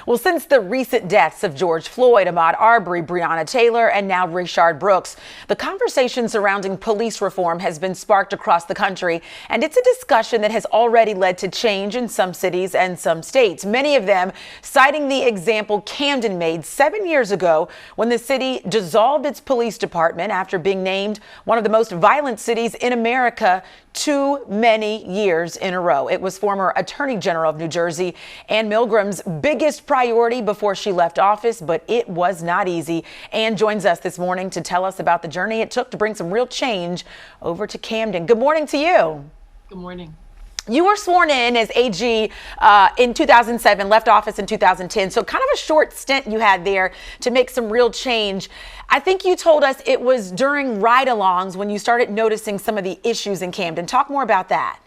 Well, since the recent deaths of George Floyd, Ahmaud Arbery, Breonna Taylor, and now Rayshard Brooks, the conversation surrounding police reform has been sparked across the country, and it's a discussion that has already led to change in some cities and some states, many of them citing the example Camden made 7 years ago when the city dissolved its police department after being named one of the most violent cities in America too many years in a row. It was former Attorney General of New Jersey Ann Milgram's biggest priority before she left office, but it was not easy. Ann joins us this morning to tell us about the journey it took to bring some real change over to Camden. Good morning to you. Good morning. You were sworn in as AG in 2007, left office in 2010. So kind of a short stint you had there to make some real change. I think you told us it was during ride-alongs when you started noticing some of the issues in Camden. Talk more about that.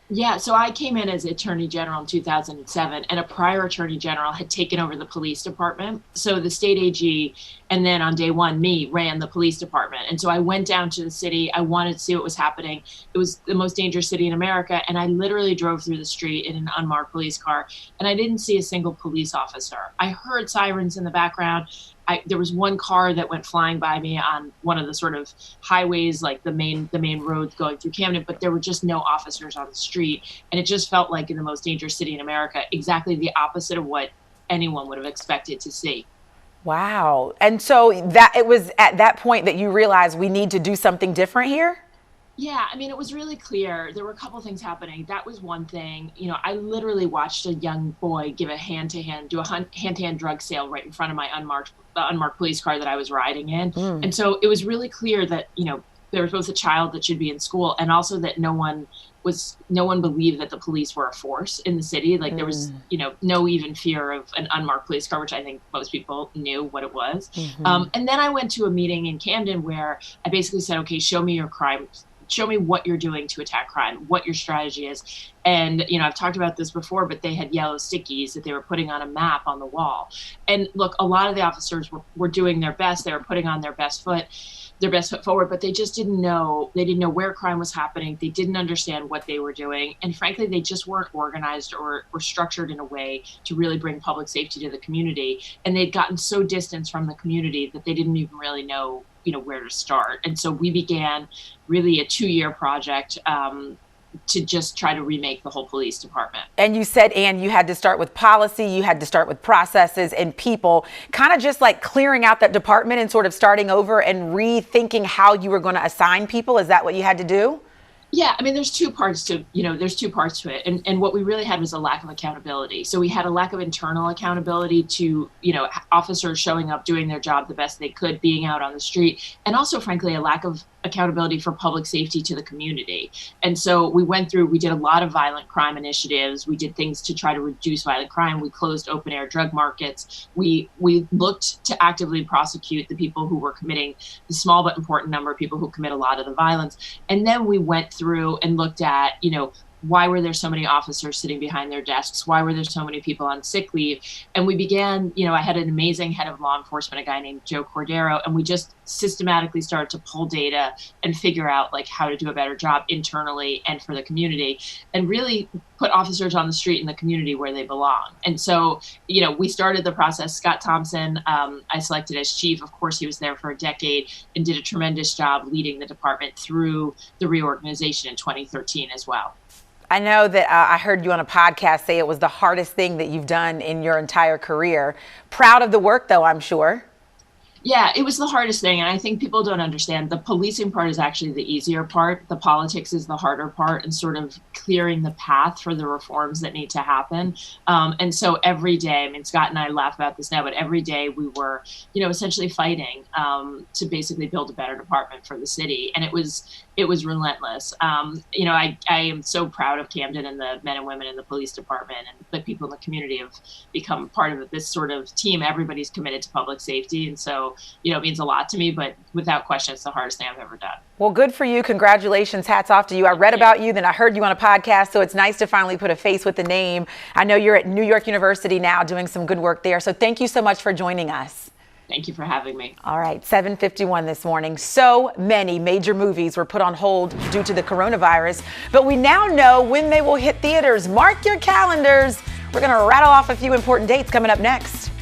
Yeah, so I came in as Attorney General in 2007, and a prior Attorney General had taken over the police department. So the state AG, and then on day one, me, ran the police department. And so I went down to the city. I wanted to see what was happening. It was the most dangerous city in America, and I literally drove through the street in an unmarked police car, and I didn't see a single police officer. I heard sirens in the background. There was one car that went flying by me on one of the sort of highways, like the main roads going through Camden, but there were just no officers on the street. And it just felt like in the most dangerous city in America, exactly the opposite of what anyone would have expected to see. Wow. And so that it was at that point that you realized we need to do something different here? Yeah, I mean, it was really clear. There were a couple things happening. That was one thing. You know, I literally watched a young boy give a hand-to-hand drug sale right in front of my unmarked police car that I was riding in. And so it was really clear that, you know, there was both a child that should be in school and also that no one believed that the police were a force in the city. Like there was, you know, no even fear of an unmarked police car, which I think most people knew what it was. And then I went to a meeting in Camden where I basically said, okay, show me your crime. Show me what you're doing to attack crime, what your strategy is. And, you know, I've talked about this before, but they had yellow stickies that they were putting on a map on the wall. And look, a lot of the officers were doing their best. They were putting on their best foot forward, but they just didn't know. They didn't know where crime was happening. They didn't understand what they were doing. And frankly, they just weren't organized or structured in a way to really bring public safety to the community. And they'd gotten so distant from the community that they didn't even really know, you know, where to start. And so we began really a 2-year project to just try to remake the whole police department. And you said, Ann, you had to start with policy, you had to start with processes and people, kind of just like clearing out that department and sort of starting over and rethinking how you were going to assign people. Is that what you had to do? Yeah, I mean, there's two parts to it. And what we really had was a lack of accountability. So we had a lack of internal accountability to, you know, officers showing up, doing their job the best they could, being out on the street, and also, frankly, a lack of accountability for public safety to the community. And so we did a lot of violent crime initiatives. We did things to try to reduce violent crime. We closed open air drug markets. We looked to actively prosecute the people who were committing the small but important number of people who commit a lot of the violence. And then we went through and looked at, you know, why were there so many officers sitting behind their desks? Why were there so many people on sick leave? And we began, you know, I had an amazing head of law enforcement, a guy named Joe Cordero, and we just systematically started to pull data and figure out like how to do a better job internally and for the community, and really put officers on the street in the community where they belong. And so, you know, we started the process. Scott Thompson, I selected as chief. Of course, he was there for a decade and did a tremendous job leading the department through the reorganization in 2013 as well. I know that I heard you on a podcast say it was the hardest thing that you've done in your entire career. Proud of the work, though, I'm sure. Yeah, it was the hardest thing. And I think people don't understand the policing part is actually the easier part. The politics is the harder part, and sort of clearing the path for the reforms that need to happen. And so every day, I mean, Scott and I laugh about this now, but every day we were, you know, essentially fighting to basically build a better department for the city. And it was relentless. You know, I am so proud of Camden and the men and women in the police department, and the people in the community have become part of this sort of team. Everybody's committed to public safety. And so, you know, it means a lot to me, but without question, it's the hardest thing I've ever done. Well, good for you. Congratulations. Hats off to you. I read about you, then I heard you on a podcast. So it's nice to finally put a face with the name. I know you're at New York University now doing some good work there. So thank you so much for joining us. Thank you for having me. All right, 7:51 this morning. So many major movies were put on hold due to the coronavirus, but we now know when they will hit theaters. Mark your calendars. We're going to rattle off a few important dates coming up next.